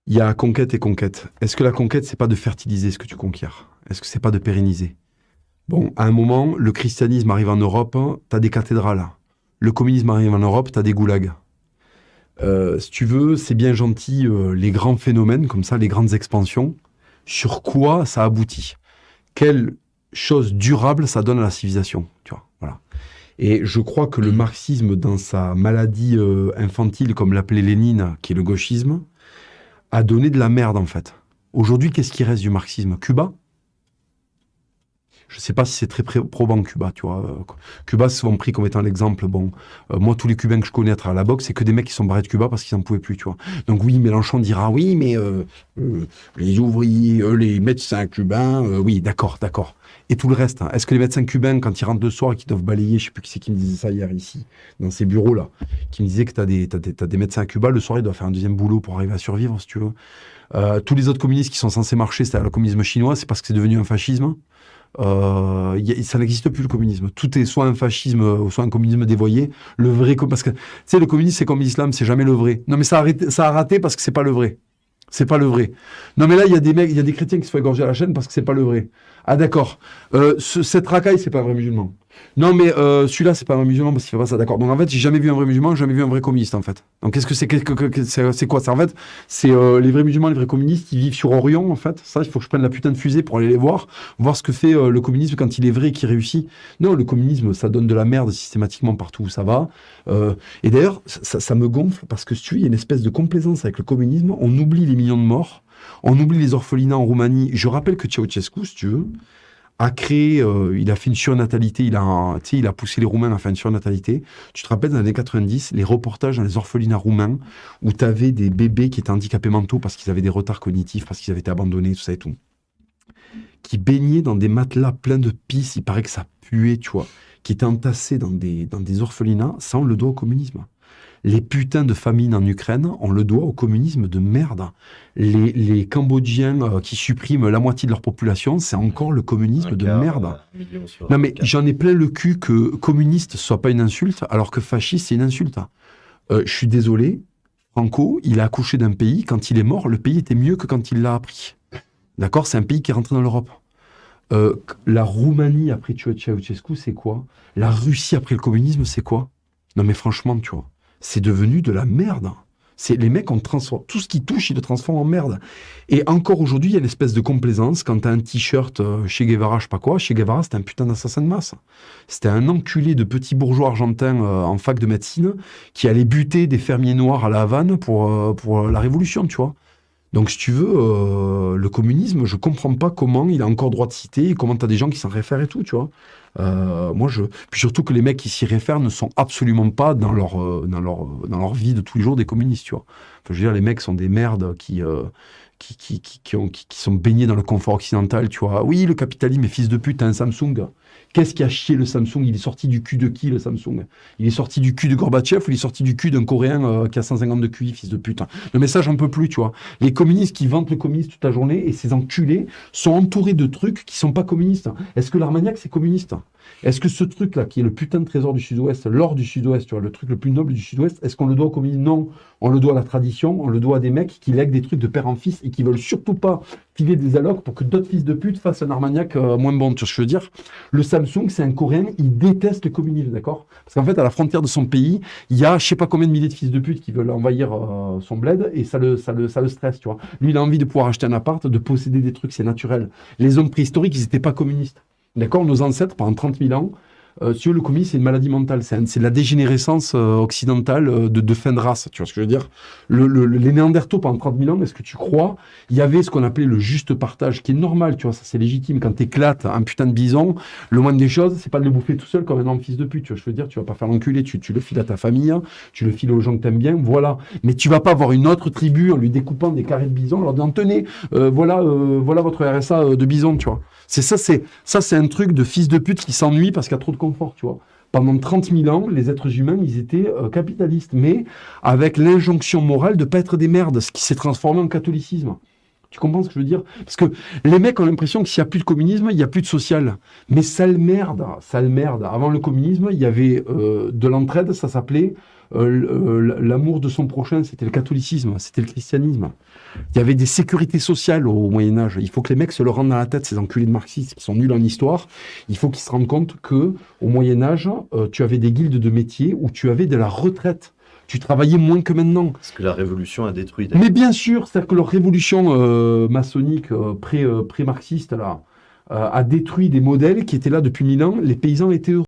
Il y a conquête et conquête. Est-ce que la conquête, c'est pas de fertiliser ce que tu conquiers? Est-ce que c'est pas de pérenniser? Bon, à un moment, le christianisme arrive en Europe, t'as des cathédrales. Le communisme arrive en Europe, t'as des goulags. Si tu veux, c'est bien gentil, les grands phénomènes, comme ça, les grandes expansions. Sur quoi ça aboutit? Quelle chose durable ça donne à la civilisation, tu vois, voilà. Et je crois que le marxisme, dans sa maladie infantile, comme l'appelait Lénine, qui est le gauchisme, a donné de la merde, en fait. Aujourd'hui, qu'est-ce qui reste du marxisme? Cuba? Je ne sais pas si c'est très probant, Cuba, tu vois. Cuba, c'est souvent pris comme étant l'exemple. Bon, moi, tous les Cubains que je connais à travers la boxe, c'est que des mecs qui sont barrés de Cuba parce qu'ils n'en pouvaient plus, tu vois. Donc oui, Mélenchon dira, oui, mais les ouvriers, les médecins cubains, oui, d'accord, d'accord. Et tout le reste, hein. Est-ce que les médecins cubains, quand ils rentrent le soir et qu'ils doivent balayer, je ne sais plus qui c'est qui me disait ça hier ici, dans ces bureaux-là, qui me disait que t'as des médecins à Cuba, le soir, ils doivent faire un deuxième boulot pour arriver à survivre, si tu veux. Tous les autres communistes qui sont censés marcher, c'est le communisme chinois, c'est parce que c'est devenu un fascisme. Ça n'existe plus le communisme. Tout est soit un fascisme, soit un communisme dévoyé. Le vrai, parce que tu sais, le communisme c'est comme l'islam, c'est jamais le vrai. Non mais ça a raté parce que c'est pas le vrai. C'est pas le vrai. Non mais là il y a des mecs, il y a des chrétiens qui se font égorger à la chaîne parce que c'est pas le vrai. Ah d'accord. Cette racaille c'est pas un vrai musulman. Non mais celui-là c'est pas un vrai musulman parce qu'il fait pas ça. D'accord. Donc en fait j'ai jamais vu un vrai musulman, j'ai jamais vu un vrai communiste en fait. Donc qu'est-ce que c'est quoi ça en fait? C'est les vrais musulmans, les vrais communistes qui vivent sur Orient en fait. Ça il faut que je prenne la putain de fusée pour aller les voir ce que fait le communisme quand il est vrai et qu'il réussit. Non le communisme ça donne de la merde systématiquement partout où ça va. Et d'ailleurs ça me gonfle parce que si tu veux, il y a une espèce de complaisance avec le communisme. On oublie les millions de morts. On oublie les orphelinats en Roumanie. Je rappelle que Ceausescu, si tu veux, a créé, il a fait une surnatalité, il a poussé les Roumains à faire une surnatalité. Tu te rappelles, dans les années 90, les reportages dans les orphelinats roumains où tu avais des bébés qui étaient handicapés mentaux parce qu'ils avaient des retards cognitifs, parce qu'ils avaient été abandonnés, tout ça et tout, qui baignaient dans des matelas pleins de pisse, il paraît que ça puait, tu vois, qui étaient entassés dans des orphelinats, ça on le doit au communisme. Les putains de famines en Ukraine, on le doit au communisme de merde. Les Cambodgiens qui suppriment la moitié de leur population, c'est encore le communisme de merde. Non mais j'en ai plein le cul que communiste soit pas une insulte, alors que fasciste c'est une insulte. Je suis désolé, Franco, il a accouché d'un pays, quand il est mort, le pays était mieux que quand il l'a appris. D'accord? C'est un pays qui est rentré dans l'Europe. La Roumanie après Ceausescu, c'est quoi? La Russie après le communisme, c'est quoi? Non mais franchement, tu vois. C'est devenu de la merde. Les mecs, on transforme tout ce qui touche, ils le transforment en merde. Et encore aujourd'hui, il y a une espèce de complaisance quand t'as un t-shirt chez Guevara, je sais pas quoi. Chez Guevara, c'était un putain d'assassin de masse. C'était un enculé de petit bourgeois argentin en fac de médecine qui allait buter des fermiers noirs à la Havane pour la Révolution, tu vois. Donc, si tu veux, le communisme, je comprends pas comment il a encore droit de citer, et comment t'as des gens qui s'en réfèrent et tout, tu vois. Puis surtout que les mecs qui s'y réfèrent ne sont absolument pas dans leur vie de tous les jours des communistes, tu vois. Enfin, je veux dire, les mecs sont des merdes qui sont baignés dans le confort occidental, tu vois. Oui, le capitalisme est fils de pute, t'as un Samsung. Qu'est-ce qui a chié le Samsung? Il est sorti du cul de qui, le Samsung? Il est sorti du cul de Gorbatchev ou il est sorti du cul d'un Coréen qui a 150 de QI, fils de pute? Le message, j'en peux plus, tu vois. Les communistes qui vantent le communisme toute la journée et ces enculés sont entourés de trucs qui sont pas communistes. Est-ce que l'Armagnac, c'est communiste? Est-ce que ce truc-là, qui est le putain de trésor du Sud-Ouest, l'or du Sud-Ouest, tu vois, le truc le plus noble du Sud-Ouest, est-ce qu'on le doit au communisme? Non. On le doit à la tradition, on le doit à des mecs qui lèguent des trucs de père en fils et qui veulent surtout pas filer des allocs pour que d'autres fils de pute fassent un Armagnac moins bon. Tu vois ce que je veux dire? Le Samsung, c'est un Coréen, il déteste le communisme, d'accord? Parce qu'en fait, à la frontière de son pays, il y a je sais pas combien de milliers de fils de pute qui veulent envahir son bled et ça le stresse, tu vois. Lui, il a envie de pouvoir acheter un appart, de posséder des trucs, c'est naturel. Les hommes préhistoriques, ils n'étaient pas communistes. D'accord? Nos ancêtres, pendant 30 000 ans, si tu veux, le communisme, c'est une maladie mentale. C'est de la dégénérescence occidentale de fin de race. Tu vois ce que je veux dire? Les Néandertaux, pendant 30 000 ans, est-ce que tu crois, il y avait ce qu'on appelait le juste partage, qui est normal, tu vois, ça c'est légitime. Quand t'éclates un putain de bison, le moindre des choses, c'est pas de le bouffer tout seul comme un énorme fils de pute. Tu vois, je veux dire, tu vas pas faire l'enculé, tu le files à ta famille, hein, tu le files aux gens que t'aimes bien, voilà. Mais tu vas pas avoir une autre tribu en lui découpant des carrés de bison, en leur disant, tenez, voilà votre RSA de bison, tu vois. C'est un truc de fils de pute qui s'ennuie parce qu'il y a trop de confort, tu vois. Pendant 30 000 ans, les êtres humains, ils étaient capitalistes, mais avec l'injonction morale de ne pas être des merdes, ce qui s'est transformé en catholicisme. Tu comprends ce que je veux dire? Parce que les mecs ont l'impression que s'il n'y a plus de communisme, il n'y a plus de social. Mais sale merde. Avant le communisme, il y avait de l'entraide, ça s'appelait l'amour de son prochain, c'était le catholicisme, c'était le christianisme. Il y avait des sécurités sociales au Moyen-Âge. Il faut que les mecs se le rendent dans la tête, ces enculés de marxistes qui sont nuls en histoire. Il faut qu'ils se rendent compte que au Moyen-Âge, tu avais des guildes de métiers où tu avais de la retraite. Tu travaillais moins que maintenant. Parce que la Révolution a détruit. Mais bien sûr, c'est-à-dire que leur révolution maçonnique pré-marxiste là, a détruit des modèles qui étaient là depuis 1000 ans. Les paysans étaient heureux.